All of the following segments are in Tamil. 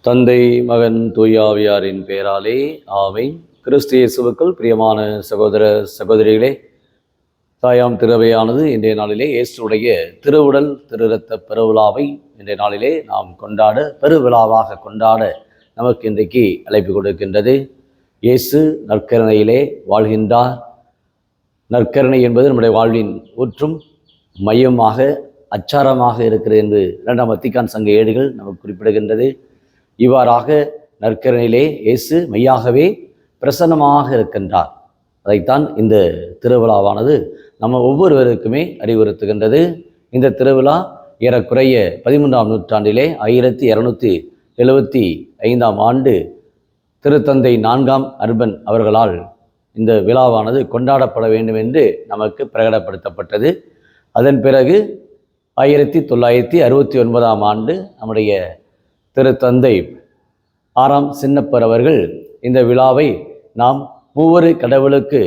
தந்தை மகன் தூயாவியாரின் பெயராலே ஆமென். கிறிஸ்து இயேசுவுக்குள் பிரியமான சகோதர சகோதரிகளே, தாயாம் திருவையானது இன்றைய நாளிலே இயேசுடைய திருவுடல் திருரத்த பெருவிழாவை இன்றைய நாளிலே நாம் பெருவிழாவாக கொண்டாட நமக்கு இன்றைக்கு அழைப்பு கொடுக்கின்றது. இயேசு நற்கருணையிலே வாழ்கின்றார். நற்கருணை என்பது நம்முடைய வாழ்வின் ஊற்றும் மையமாக அச்சாரமாக இருக்கிறது என்று 2ஆம் வத்திக்கான் சங்க ஏடுகள் நமக்கு குறிப்பிடுகின்றது. இவ்வாறாக நற்கருணையிலே இயேசு மெய்யாகவே பிரசன்னமாக இருக்கின்றார். அதைத்தான் இந்த திருவிழாவானது நம்ம ஒவ்வொருவருக்குமே அறிவுறுத்துகின்றது. இந்த திருவிழா ஏறக்குறைய 13ஆம் நூற்றாண்டிலே 1275ஆம் ஆண்டு திருத்தந்தை 4ஆம் அர்பன் அவர்களால் இந்த விழாவானது கொண்டாடப்பட வேண்டும் என்று நமக்கு பிரகடப்படுத்தப்பட்டது. அதன் பிறகு 1969ஆம் ஆண்டு நம்முடைய திருத்தந்தை 6ஆம் சின்னப்பர் அவர்கள் இந்த விழாவை நாம் மூவரு கடவுளுக்கு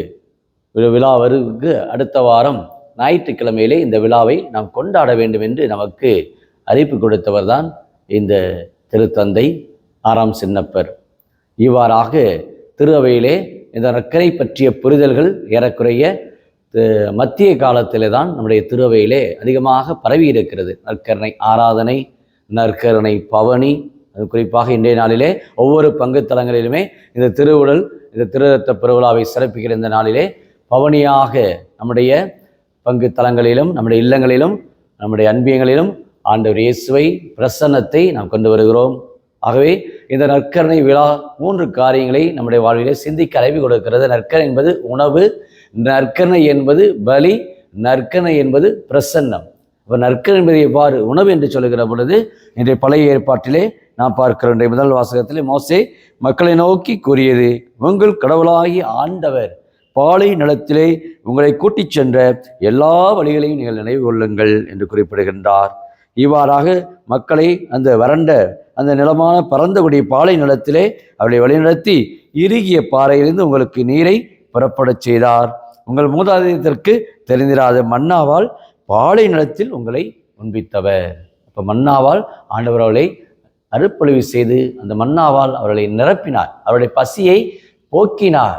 விழாவருக்கு அடுத்த வாரம் ஞாயிற்றுக்கிழமையிலே இந்த விழாவை நாம் கொண்டாட வேண்டும் என்று நமக்கு அறிவிப்பு கொடுத்தவர்தான் இந்த திருத்தந்தை 6ஆம் சின்னப்பர். இவ்வாறாக திரு அவையிலே இந்த நற்கரை பற்றிய புரிதல்கள் ஏறக்குறைய மத்திய காலத்திலே தான் நம்முடைய திரு அவையிலே அதிகமாக பரவி இருக்கிறது. நற்கருணை ஆராதனை, நற்கருணை பவனி, அது குறிப்பாக இன்றைய நாளிலே ஒவ்வொரு பங்கு தலங்களிலுமே இந்த திருவுடல் இந்த திருரத்த பெருவிழாவை சிறப்பிக்கிற இந்த நாளிலே பவனியாக நம்முடைய பங்கு தலங்களிலும் நம்முடைய இல்லங்களிலும் நம்முடைய அன்பியங்களிலும் ஆண்டவர் இயேசுவை பிரசன்னத்தை நாம் கொண்டு வருகிறோம். ஆகவே இந்த நற்கருணை விழா 3 காரியங்களை நம்முடைய வாழ்விலே சிந்திக்க அழைப்பு கொடுக்கிறது. நற்கருணை என்பது உணவு, நற்கருணை என்பது பலி, நற்கருணை என்பது பிரசன்னம். இப்போ நற்கருணை என்பது எவ்வாறு உணவு என்று சொல்லுகிற பொழுது இன்றைய பழைய ஏற்பாட்டிலே நாம் பார்க்கிற முதல் வாசகத்திலே மோசே மக்களை நோக்கி கூறியது, உங்கள் கடவுளாகி ஆண்டவர் பாலை நிலத்திலே உங்களை கூட்டிச் சென்ற எல்லா வழிகளையும் நீங்கள் நினைவு கொள்ளுங்கள் என்று குறிப்பிடுகின்றார். இவ்வாறாக மக்களை அந்த வறண்ட அந்த நிலமான பரந்தக்கூடிய பாலை நிலத்திலே அவளை வழிநடத்தி இறுகிய பாறையிலிருந்து உங்களுக்கு நீரை புறப்படச் செய்தார். உங்கள் மூதாதையத்திற்கு தெரிந்திராத மன்னாவால் பாலை நிலத்தில் உங்களை உண்பித்தவர். இப்போ மன்னாவால் ஆண்டவர் அவளை அருட்பொழிவு செய்து அந்த மன்னாவால் அவர்களை நிரப்பினார், அவருடைய பசியை போக்கினார்.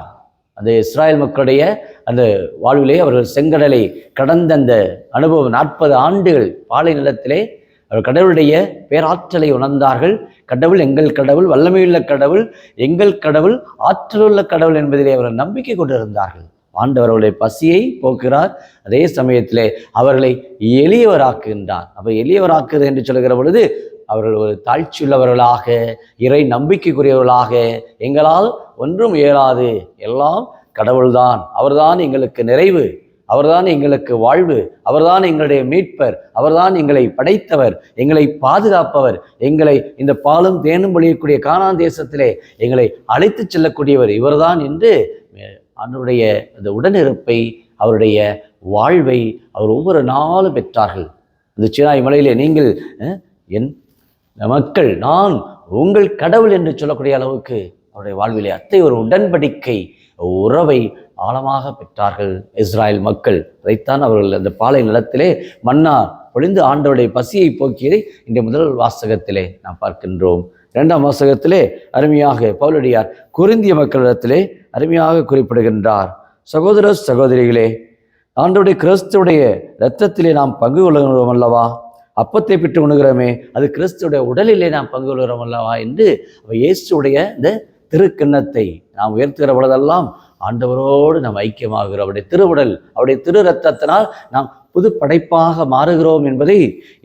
அந்த இஸ்ராயல் மக்களுடைய அந்த வாழ்விலே அவர்கள் செங்கடலை கடந்த அந்த அனுபவம் 40 ஆண்டுகள் பாலை நிலத்திலே அவர் கடவுளுடைய பேராற்றலை உணர்ந்தார்கள். கடவுள் எங்கள் கடவுள், வல்லமையுள்ள கடவுள், எங்கள் கடவுள், ஆற்றலுள்ள கடவுள் என்பதிலே அவர்கள் நம்பிக்கை கொண்டிருந்தார்கள். ஆண்டவர் அவருடைய பசியை போக்குகிறார், அதே சமயத்திலே அவர்களை எளியவராக்குகின்றார். அப்போ எளியவராக்குது என்று சொல்கிற பொழுது அவர்கள் ஒரு தாழ்ச்சியுள்ளவர்களாக, இறை நம்பிக்கைக்குரியவர்களாக, எங்களால் ஒன்றும் இயலாது, எல்லாம் கடவுள்தான், அவர்தான் எங்களுக்கு நிறைவு, அவர்தான் எங்களுக்கு வாழ்வு, அவர்தான் எங்களுடைய மீட்பர், அவர்தான் எங்களை படைத்தவர், எங்களை பாதுகாப்பவர், எங்களை இந்த பாலும் தேனும் பொழியக்கூடிய கானான் தேசத்திலே எங்களை அழைத்து செல்லக்கூடியவர் இவர்தான் என்று அவருடைய அந்த உடனிருப்பை, அவருடைய வாழ்வை அவர் ஒவ்வொரு நாளும் பெற்றார்கள். இந்த சீனாய் மலையிலே நீங்கள் என் மக்கள், நான் உங்கள் கடவுள் என்று சொல்லக்கூடிய அளவுக்கு அவருடைய வாழ்விலே அத்தகைய ஒரு உடன்படிக்கை உறவை ஆழமாக பெற்றார்கள் இஸ்ராயல் மக்கள். அதைத்தான் அவர்கள் அந்த பாலை நிலத்திலே மன்னா பொழிந்து ஆண்டவருடைய பசியை போக்கியதை இந்த முதல் வாசகத்திலே நாம் பார்க்கின்றோம். 2ஆம் வாசகத்திலே அருமையாக பவுலடியார் கொரிந்திய மக்களிடத்திலே அருமையாக குறிப்பிடுகின்றார். சகோதர சகோதரிகளே, ஆண்டவருடைய கிறிஸ்துடைய இரத்தத்திலே நாம் பங்கு கொள்கிறோம் அல்லவா, அப்பத்தை பெற்று உண்ணுகிறோமே, அது கிறிஸ்துடைய உடலிலே நாம் பங்கு கொள்கிறோம் அல்லவா என்று இயேசுடைய இந்த திருக்கிண்ணத்தை நாம் உயர்த்துகிற பொழுதெல்லாம் ஆண்டவரோடு நாம் ஐக்கியமாகிறோம். அவருடைய திருவுடல், அவருடைய திரு ரத்தத்தினால் நாம் புது படைப்பாக மாறுகிறோம் என்பதை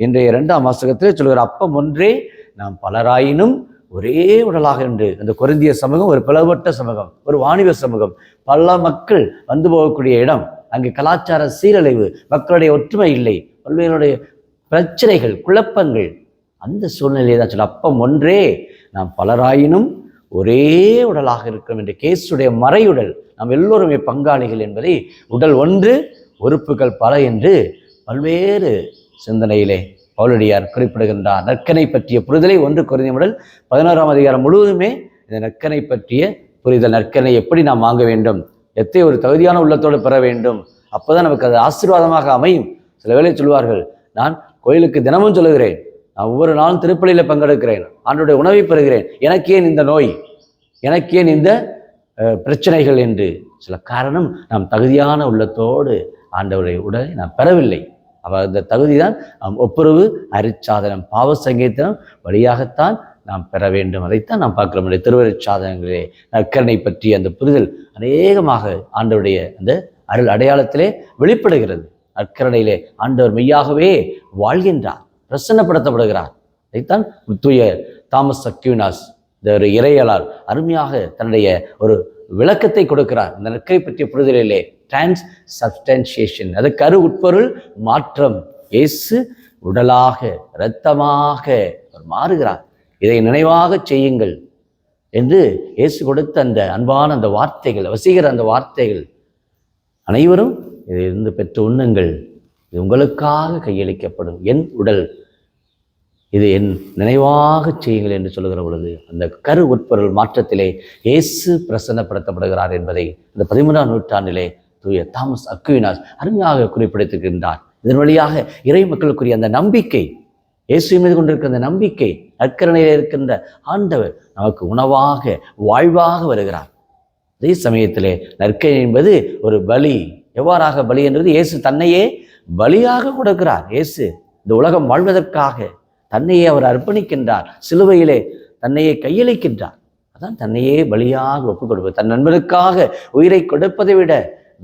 இன்றைய 2ஆம் வாசகத்திலே சொல்கிற அப்பம் ஒன்றே நாம் பலராயினும் ஒரே உடலாக என்று. அந்த கொரிந்திய சமூகம் ஒரு பிளவுபட்ட சமூகம், ஒரு வாணிப சமூகம், பல மக்கள் வந்து போகக்கூடிய இடம், அங்கு கலாச்சார சீரழிவு, மக்களுடைய ஒற்றுமை இல்லை, பல்வேறுடைய பிரச்சனைகள், குழப்பங்கள், அந்த சூழ்நிலையை தான் சொல்ல அப்பம் ஒன்றே நாம் பலராயினும் ஒரே உடலாக இருக்கிறோம் என்று. கேசுடைய மறையுடல், நாம் எல்லோருமே பங்காளிகள் என்பதை, உடல் ஒன்று உறுப்புகள் பல என்று பல்வேறு சிந்தனையிலே பவுலடியார் குறிப்பிடுகின்றார். நற்கனை பற்றிய புரிதலை 1 கொரிந்திய முதல் 11ஆம் அதிகாரம் முழுவதுமே இந்த நற்கனை பற்றிய புரிதல். நற்கனை எப்படி நாம் வாங்க வேண்டும், எத்தனை ஒரு தகுதியான உள்ளத்தோடு பெற வேண்டும், அப்போதான் நமக்கு அது ஆசீர்வாதமாக அமையும். சில வேளை சொல்வார்கள், நான் கோயிலுக்கு தினமும் சொல்லுகிறேன், நான் ஒவ்வொரு நாளும் திருப்பலியில் பங்கெடுக்கிறேன், ஆண்டவருடைய உணவை பெறுகிறேன், எனக்கு ஏன் இந்த நோய், எனக்கு ஏன் இந்த பிரச்சனைகள் என்று சில காரணம் நாம் தகுதியான உள்ளத்தோடு ஆண்டவருடைய உடலை நாம் பெறவில்லை. அவர் அந்த தகுதி தான் நாம் ஒப்புரவு, அருட்சாதனம், பாவ சங்கீதனம் வழியாகத்தான் நாம் பெற வேண்டும். அதைத்தான் நாம் பார்க்கிறோம். திருவருட்சாதனங்களிலே நற்கருணை பற்றி அந்த புரிதல் அநேகமாக ஆண்டவருடைய அந்த அருள் அடையாளத்திலே வெளிப்படுகிறது. நற்கருணையிலே ஆண்டவர் மெய்யாகவே வாழ்கின்றார், பிரசன்னப்படுத்தப்படுகிறார். அதைத்தான் தூய தாமஸ் அக்யூனாஸ் இந்த ஒரு இறையலார் அருமையாக தன்னுடைய ஒரு விளக்கத்தை கொடுக்கிறார். இந்த நற்கரை பற்றிய புரிதலிலே டிரான்ஸ்சப்ஸ்டன்சியேஷன், அது கரு உட்பொருள் மாற்றம். இயேசு உடலாக இரத்தமாக மாறுகிறார், இதை நினைவாக செய்யுங்கள் என்று இயேசு கொடுத்த அந்த அன்பான அந்த வார்த்தைகள், வசீகர அந்த வார்த்தைகள், அனைவரும் இதிலிருந்து பெற்று உண்ணுங்கள், இது உங்களுக்காக கையளிக்கப்படும் என் உடல், இது என் நினைவாக செய்யுங்கள் என்று சொல்லுகிற பொழுது அந்த கரு உட்பொருள் மாற்றத்திலே இயேசு பிரசன்னப்படுத்தப்படுகிறார் என்பதை இந்த 13ஆம் நூற்றாண்டிலே தூய தாமஸ் அக்வீனாஸ் அருமையாக குறிப்பிடுத்திருக்கின்றார். இதன் வழியாக இறை மக்களுக்குரிய அந்த நம்பிக்கை, இயேசு மீது கொண்டிருக்கிற அந்த நம்பிக்கை, நற்கருணையில் இருக்கின்ற ஆண்டவர் நமக்கு உணவாக வாழ்வாக வருகிறார். அதே சமயத்திலே நற்கருணை என்பது ஒரு பலி. எவ்வாறாக பலி என்பது இயேசு தன்னையே பலியாக கொடுக்கிறார். இயேசு இந்த உலகம் வாழ்வதற்காக தன்னையே அவர் அர்ப்பணிக்கின்றார், சிலுவையிலே தன்னையே கையளிக்கின்றார். அதான் தன்னையே பலியாக ஒப்புக் கொடுப்பது. தன் நண்பனுக்காக உயிரை கொடுப்பதை விட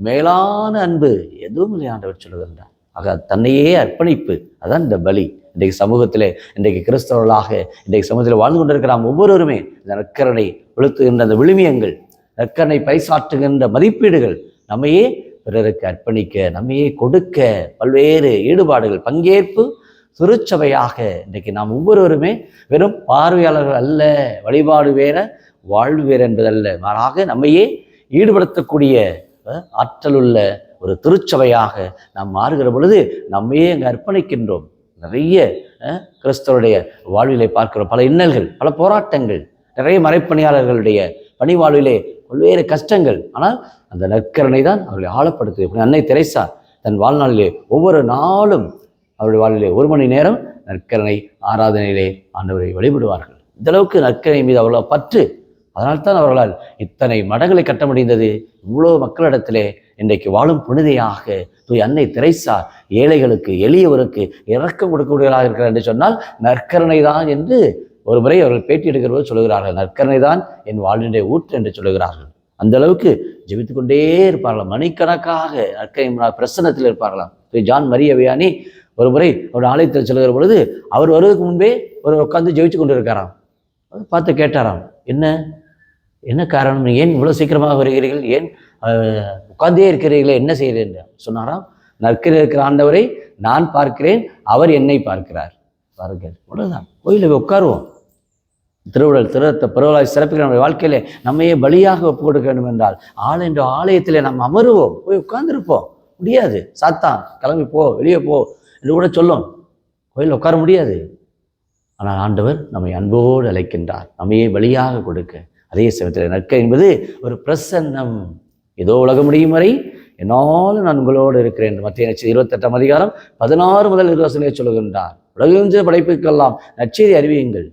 மேலான அன்பு எதுவும் இல்லை ஆண்டவர் சொல்லுகின்றார். ஆக தன்னையே அர்ப்பணிப்பு, அதான் இந்த பலி. இன்றைக்கு சமூகத்திலே, இன்றைக்கு கிறிஸ்தவர்களாக இன்றைக்கு சமூகத்தில் வாழ்ந்து கொண்டிருக்கிற ஒவ்வொருவருமே இந்த நற்கருணை வெளுத்துகின்ற அந்த விழுமியங்கள், நற்கருணை பைசாற்றுகின்ற மதிப்பீடுகள், நம்மையே பிறருக்கு அர்ப்பணிக்க, நம்மையே கொடுக்க, பல்வேறு ஈடுபாடுகள், பங்கேற்பு திருச்சபையாக இன்றைக்கு நாம் ஒவ்வொருவருமே வெறும் பார்வையாளர்கள் அல்ல, வழிபாடு வேற வாழ்வு வேறு என்பதல்ல, மாறாக நம்மையே ஈடுபடுத்தக்கூடிய ஆற்றலுள்ள ஒரு திருச்சபையாக நாம் மாறுகிற பொழுது நம்மையே அங்கே அர்ப்பணிக்கின்றோம். நிறைய கிறிஸ்தவருடைய வாழ்விலே பார்க்கிறோம் பல இன்னல்கள், பல போராட்டங்கள், நிறைய மறைப்பணியாளர்களுடைய பணி வாழ்விலே பல்வேறு கஷ்டங்கள். ஆனால் அந்த நற்கருணை தான் அவர்களை ஆழப்படுத்துது. அன்னை தெரேசா தன் வாழ்நாளிலே ஒவ்வொரு நாளும் அவருடைய வாழ்விலே 1 மணி நேரம் நற்கருணை ஆராதனையிலே ஆண்டவரை வழிபடுவார்கள். இந்த அளவுக்கு நற்கருணை மீது அவ்வளோ பற்று. அதனால்தான் அவர்களால் இத்தனை மடங்களை கட்ட முடிந்தது. இவ்வளோ மக்களிடத்திலே இன்றைக்கு வாழும் புனிதையாக தூய் அன்னை தெரேசா ஏழைகளுக்கு, எளியவருக்கு இரக்கம் கொடுக்கக்கூடியவர்களாக இருக்கிறார் என்று சொன்னால் நற்கருணை தான் என்று ஒரு முறை அவர்கள் பேட்டி எடுக்கிறபோது சொல்லுகிறார்கள். நற்கருணை தான் என் வாழ்வினுடைய ஊற்று என்று சொல்லுகிறார்கள். அந்த அளவுக்கு ஜெபித்து கொண்டே இருப்பார்களாம், மணிக்கணக்காக நற்கருணை பிரசன்னத்தில் இருப்பார்களாம். ஜான் மரிய வியானி ஒரு முறை ஒரு ஆலயத்தில் சொல்லுகிற பொழுது அவர் வருவதற்கு முன்பே ஒரு உட்காந்து ஜெபிச்சு கொண்டு இருக்காராம். பார்த்து கேட்டாராம், என்ன காரணம், ஏன் இவ்வளோ சீக்கிரமாக வருகிறீர்கள், ஏன் உட்கார்ந்தே இருக்கிறீர்களே, என்ன செய்கிறேன் சொன்னாராம். நற்கருணை இருக்கிற ஆண்டவரை நான் பார்க்கிறேன், அவர் என்னை பார்க்கிறார். பாருங்கள், அவ்வளோதான். கோயிலில் உட்காருவோம். திருவிழத்தை பரவலாய் சிறப்பிக்கிற நம்முடைய வாழ்க்கையிலே நம்மையே பலியாக ஒப்புக் கொடுக்க வேண்டும் என்றால் என்ற ஆலயத்திலே நாம் அமருவோம், போய் உட்கார்ந்துருப்போம். முடியாது, சாத்தான் கிளம்பி போ, வெளியே போ என்று கூட சொல்லும். கோயிலில் உட்கார முடியாது. ஆனால் ஆண்டவர் நம்மை அன்போடு அழைக்கின்றார், நம்மையே பலியாக கொடுக்க. அதே சமயத்தில் நற்கருணை என்பது ஒரு பிரசன்னம். ஏதோ உலக முடியும் வரை என்னாலும் நான் உங்களோடு இருக்கிறேன். மத்திய 28ஆம் அதிகாரம் 16 முதல் 20 சொல்லுகின்றார். உலகெங்கிலும் படைப்புக்கெல்லாம் நற்செய்தி அறிவியுங்கள்,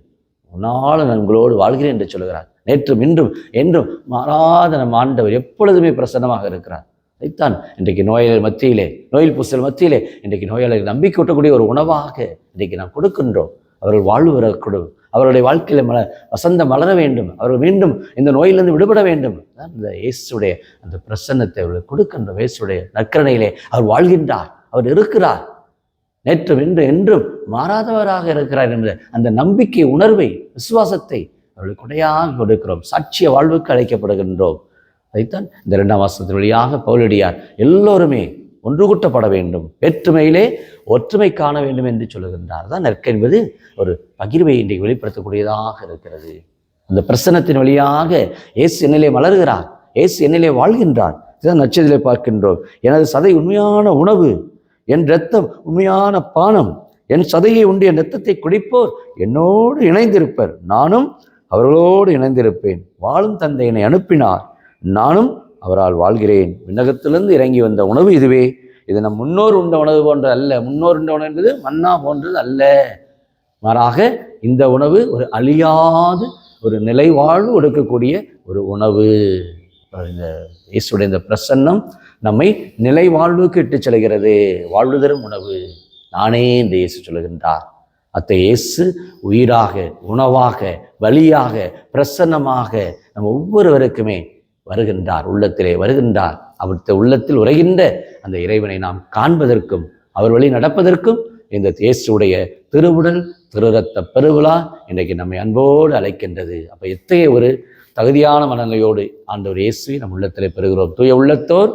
உன்னாலும் நான் உங்களோடு வாழ்கிறேன் என்று சொல்லுகிறார். நேற்றும் இன்றும் என்றும் மாறாத நம் ஆண்டவர் எப்பொழுதுமே பிரசன்னமாக இருக்கிறார். அதைத்தான் இன்றைக்கு நோயாளர் மத்தியிலே, நோயில் பூசல் மத்தியிலே இன்றைக்கு நோயாளர்கள் நம்பிக்கை ஊட்டக்கூடிய ஒரு உணவாக இன்றைக்கு நாம் கொடுக்கின்றோம். அவர்கள் வாழ்வு வரக்கூடும், அவருடைய வாழ்க்கையில் வசந்தம் மலர வேண்டும், அவர்கள் மீண்டும் இந்த நோயிலிருந்து விடுபட வேண்டும். இந்த இயேசுடைய அந்த பிரசன்னத்தை அவர்கள் கொடுக்கின்ற இயேசுடைய நற்கருணையிலே அவர் வாழ்கின்றார், அவர் இருக்கிறார், நேற்றும் இன்று என்றும் மாறாதவராக இருக்கிறார் என்ற அந்த நம்பிக்கை உணர்வை, விசுவாசத்தை அவர்களுக்கு உடையாக கொடுக்கிறோம். சாட்சிய வாழ்வுக்கு அழைக்கப்படுகின்றோம். அதைத்தான் இந்த 2ஆம் வாசகத்தின் வழியாக பவுலடியார் எல்லோருமே ஒன்று கூட்டப்பட வேண்டும், வேற்றுமையிலே ஒற்றுமை காண வேண்டும் என்று சொல்லுகின்றார். தான் நற்கருணை என்பது ஒரு பகிர்வை இன்றைக்கு வெளிப்படுத்தக்கூடியதாக இருக்கிறது. அந்த பிரசன்னத்தின் வழியாக இயேசு என்னிலே மலர்கிறார், இயேசு என்னிலே வாழ்கின்றார். இதுதான் நற்செய்தியிலே பார்க்கின்றோம். எனது சதை உண்மையான உணவு, என் இரத்தம் உண்மையான பானம். என் சதையை உண்டு என் இரத்தத்தை குடிப்போர் என்னோடு இணைந்திருப்பர், நானும் அவர்களோடு இணைந்திருப்பேன். வாழும் தந்தை என்னை அனுப்பினார், நானும் அவரால் வாழ்கிறேன். விண்ணகத்திலிருந்து இறங்கி வந்த உணவு இதுவே. இது நம் முன்னோர் உண்ட உணவு போன்றது அல்ல. முன்னோர் உண்ட உணவு என்பது மன்னா போன்றது அல்ல. மாறாக இந்த உணவு ஒரு அழியாது ஒரு நிலைவாழ்வு கொடுக்கக்கூடிய ஒரு உணவு. இந்த இயேசுடைய இந்த பிரசன்னம் நம்மை நிலை வாழ்வுக்கு இட்டு செல்கிறது. வாழ்வு தரும் உணவு நானே என்று இயேசு சொல்லுகின்றார். அத்தை இயேசு உயிராக, உணவாக, வழியாக, பிரசன்னமாக நம்ம ஒவ்வொருவருக்குமே வருகின்றார், உள்ளத்திலே வருகின்றார். அவருடைய உள்ளத்தில் உரைகின்ற அந்த இறைவனை நாம் காண்பதற்கும் அவர் வழி நடப்பதற்கும் இந்த இயேசுடைய திருவுடல் திரு இரத்த பெருவிழா இன்றைக்கு நம்மை அன்போடு அழைக்கின்றது. அப்போ எத்தகைய ஒரு தகுதியான மனநிலையோடு ஆண்டவர் இயேசுவை நம் உள்ளத்திலே பெறுகிறோம். தூய உள்ளத்தோர்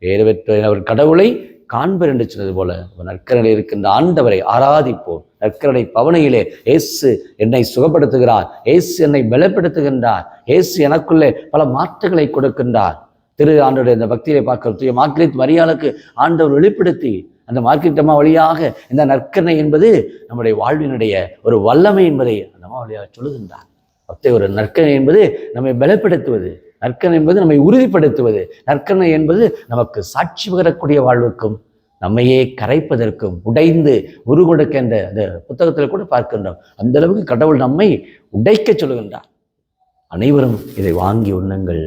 வேறு பெற்ற அவர் கடவுளை காண்பர் என்று சொன்னது போல நற்கரணில் இருக்கின்ற ஆண்டவரை ஆராதிப்போம். நற்கரணை பவனையிலே இயேசு என்னை சுகப்படுத்துகிறார், இயேசு என்னை பலப்படுத்துகின்றார், இயேசு எனக்குள்ளே பல மாற்றங்களை கொடுக்கின்றார். திரு ஆண்டவருடைய இந்த பக்தியை பார்க்கிறோம். தூய மார்கரெட் மரியாளுக்கு ஆண்டவர் வெளிப்படுத்தி அந்த மார்கரெட் அம்மா வழியாக இந்த நற்கரணை என்பது நம்முடைய வாழ்வினுடைய ஒரு வல்லமை என்பதை அந்த அம்மா வழியாக சொல்லுகின்றார். அத்தகைய ஒரு நற்கரணை என்பது நம்மை பலப்படுத்துவது, நற்கரணை என்பது நம்மை உறுதிப்படுத்துவது, நற்கரணை என்பது நமக்கு சாட்சி பகரக்கூடிய வாழ்வுக்கும் நம்மையே கரைப்பதற்கும் உடைந்து உருகொடுக்கின்ற அந்த புத்தகத்தில் கூட பார்க்கின்றோம். அந்த அளவுக்கு கடவுள் நம்மை உடைக்க சொல்லுகின்றார். அனைவரும் இதை வாங்கி உண்ணுங்கள்,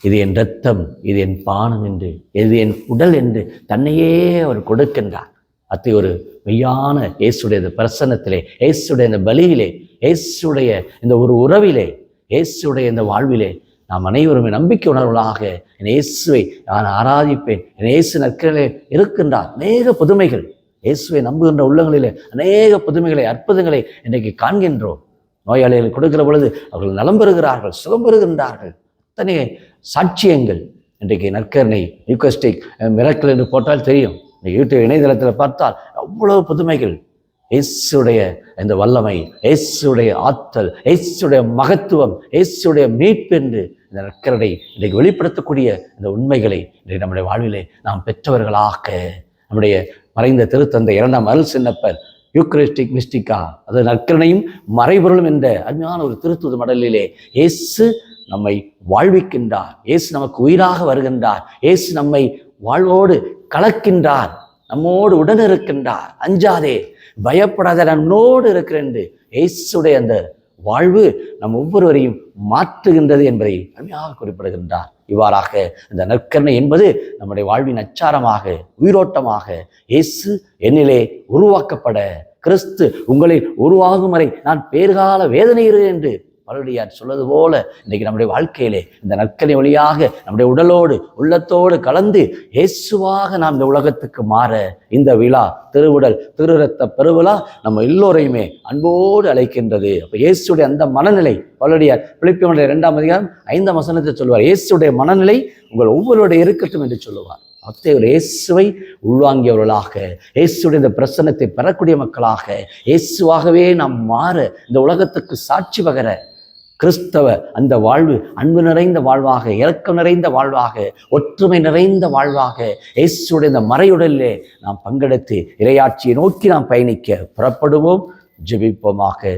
இது என் இரத்தம், இது என் பானம் என்று, இது என் உடல் என்று தன்னையே அவர் கொடுக்கின்றார். அத்தை ஒரு மெய்யான இயேசுடைய இந்த பிரசன்னத்திலே, இயேசுடைய இந்த பலியிலே, இயேசுடைய இந்த ஒரு உறவிலே, இயேசுடைய இந்த வாழ்விலே நாம் அனைவருமே நம்பிக்கை உணர்வுகளாக என் இயேசுவை நான் ஆராதிப்பேன். என் இயேசு நற்கரிலே இருக்கின்றார். அநேக புதுமைகள் இயேசுவை நம்புகின்ற உள்ளங்களிலே அநேக புதுமைகளை, அற்புதங்களை இன்றைக்கு காண்கின்றோம். நோயாளிகள் கொடுக்கிற பொழுது அவர்கள் நலம் பெறுகிறார்கள், சுகம் பெறுகின்றார்கள். அத்தனை சாட்சியங்கள் இன்றைக்கு நற்கரணை யூகஸ்டிக் மிரக்கல் என்று போட்டால் தெரியும். இந்த யூடியூப் இணையதளத்தில் பார்த்தால் அவ்வளவு புதுமைகள். இயேசுடைய இந்த வல்லமை, இயேசுடைய ஆற்றல், இயேசுடைய மகத்துவம், இயேசுடைய மீட்பு என்று இந்த நற்கரணை இன்றைக்கு வெளிப்படுத்தக்கூடிய இந்த உண்மைகளை இன்றைக்கு நம்முடைய வாழ்விலே நாம் பெற்றவர்களாக, நம்முடைய மறைந்த திருத்தந்தை 2ஆம் அருள் சின்னப்பர் யூக்ரிஸ்டிக் மிஸ்டிக்கா, அது நற்கரணையும் மறைபொருளும் என்ற அருமையான ஒரு திருத்துவ மடலிலே இயேசு நம்மை வாழ்விக்கின்றார், இயேசு நமக்கு உயிராக வருகின்றார், இயேசு நம்மை வாழ்வோடு கலக்கின்றார், நம்மோடு உடன் இருக்கின்றார். அஞ்சாதே, பயப்படாத, நன்னோடு இருக்கிறேன் என்று இயேசுடைய அந்த வாழ்வு நம் ஒவ்வொருவரையும் மாற்றுகின்றது என்பதை அருமையாக குறிப்பிடுகின்றார். இவ்வாறாக இந்த நற்கரணை என்பது நம்முடைய வாழ்வின் அச்சாரமாக, உயிரோட்டமாக இயேசு என்னிலே உருவாக்கப்பட, கிறிஸ்து உங்களில் உருவாகும் வரை நான் பேர்கால வேதனைகிறேன் என்று பவுலடியார் சொல்வது போல இன்றைக்கு நம்முடைய வாழ்க்கையிலே இந்த நற்கரணை வழியாக நம்முடைய உடலோடு உள்ளத்தோடு கலந்து இயேசுவாக நாம் இந்த உலகத்துக்கு மாற இந்த விழா, திருவுடல் திரு இரத்த பெருவிழா நம்ம எல்லோரையுமே அன்போடு அழைக்கின்றது. அப்போ இயேசுடைய அந்த மனநிலை பவுலடியார் பிலிப்பியர் 2ஆம் அதிகாரம் 5ஆம் வசனத்தை சொல்வார். இயேசுடைய மனநிலை உங்கள் ஒவ்வொருடைய இருக்கட்டும் என்று சொல்லுவார். அத்தகைய ஒரு இயேசுவை உள்வாங்கியவர்களாக, இயேசுடைய இந்த பிரசன்னத்தை பெறக்கூடிய மக்களாக, இயேசுவாகவே நாம் மாற, இந்த உலகத்துக்கு சாட்சி பகர, கிறிஸ்தவ அந்த வாழ்வு அன்பு நிறைந்த வாழ்வாக, இரக்கம் நிறைந்த வாழ்வாக, ஒற்றுமை நிறைந்த வாழ்வாக இயேசுடைய இந்த மறையுடலிலே நாம் பங்கெடுத்து இறையாட்சியை நோக்கி நாம் பயணிக்க புறப்படுவோம். ஜெபிப்போமாக.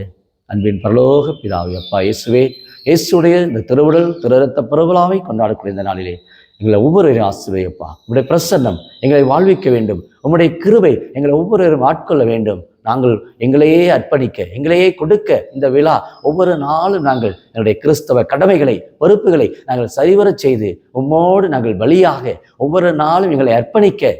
அன்பின் பரலோக பிதாவே, அப்பா இயேசுவே, இயேசுடைய இந்த திருவுடல் திரு இரத்த பெருவிழாவை கொண்டாடக்கூடிய இந்த நாளிலே எங்களை ஒவ்வொருவரையும் ஆசீர்வதிப்பா. உங்களுடைய பிரசன்னம் எங்களை வாழ்விக்க வேண்டும். உங்களுடைய கிருபை எங்களை ஒவ்வொருவரும் ஆட்கொள்ள வேண்டும். நாங்கள் எங்களையே அர்ப்பணிக்க, எங்களையே கொடுக்க இந்த விழா ஒவ்வொரு நாளும் நாங்கள் எங்களுடைய கிறிஸ்தவ கடமைகளை, பொறுப்புகளை நாங்கள் சரிவரச் செய்து உம்மோடு நாங்கள் பலியாக ஒவ்வொரு நாளும் எங்களை அர்ப்பணிக்க,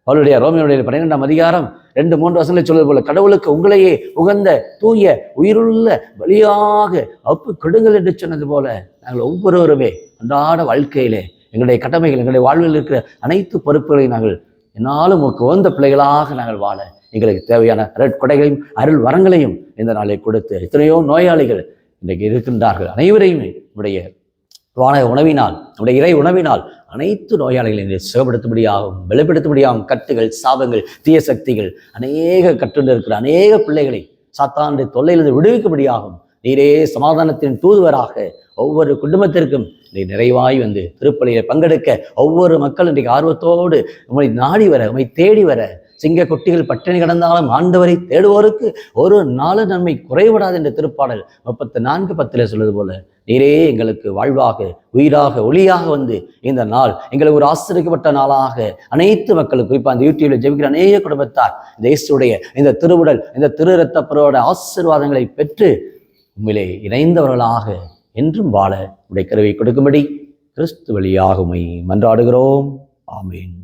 அவருடைய ரோமியோடைய 12ஆம் அதிகாரம் 2-3 வசனங்களை சொல்வது போல கடவுளுக்கு உங்களையே உகந்த தூய உயிருள்ள பலியாக ஒப்பு கொடுங்கள் என்று சொன்னது போல நாங்கள் ஒவ்வொருவருமே அன்றாட வாழ்க்கையிலே எங்களுடைய கடமைகள், எங்களுடைய வாழ்வில் இருக்கிற அனைத்து பொறுப்புகளையும் நாங்கள் என்னாலும் உகந்த பிள்ளைகளாக நாங்கள் வாழ எங்களுக்கு தேவையான கொடைகளையும் அருள் வரங்களையும் இந்த நாளை கொடுத்து, எத்தனையோ நோயாளிகள் இன்றைக்கு இருக்கின்றார்கள், அனைவரையுமே நம்முடைய வான உணவினால், நம்முடைய இறை உணவினால் அனைத்து நோயாளிகளையும் சுகப்படுத்தும்படியாகும், வெளிப்படுத்தும்படியாகும் கட்டுகள், சாபங்கள், தீய சக்திகள் அநேக கற்றுண்டு இருக்கிற அநேக பிள்ளைகளை சாத்தானுடைய தொல்லையிலிருந்து விடுவிக்கும்படியாகும். நீரே சமாதானத்தின் தூதுவராக ஒவ்வொரு குடும்பத்திற்கும் நீ நிறைவாய் வந்து திருப்பலியை பங்கெடுக்க ஒவ்வொரு மக்கள் இன்றைக்கு ஆர்வத்தோடு உம்மை நாடி வர, உம்மை தேடி வர சிங்க குட்டிகள் பட்டினி கிடந்தாலும் ஆண்டவரை தேடுவோருக்கு ஒரு நாள் நன்மை குறைவிடாது என்ற திருப்பாடல் 34:10 சொல்வது போல நீரே எங்களுக்கு வாழ்வாக, உயிராக, ஒளியாக வந்து இந்த நாள் எங்களுக்கு ஒரு ஆசிரியப்பட்ட நாளாக அனைத்து மக்களுக்கு, குறிப்பாக அந்த யூடியூப்ல ஜெபிக்கிற அநேக குடும்பத்தார் இந்த இயேசுடைய இந்த திருவுடல், இந்த திரு இரத்த பரோட ஆசீர்வாதங்களை பெற்று உண்மையிலே இணைந்தவர்களாக என்றும் வாழ உடைய கருவை கொடுக்கும்படி கிறிஸ்து வழியாக உம்மை மன்றாடுகிறோம். ஆமீன்.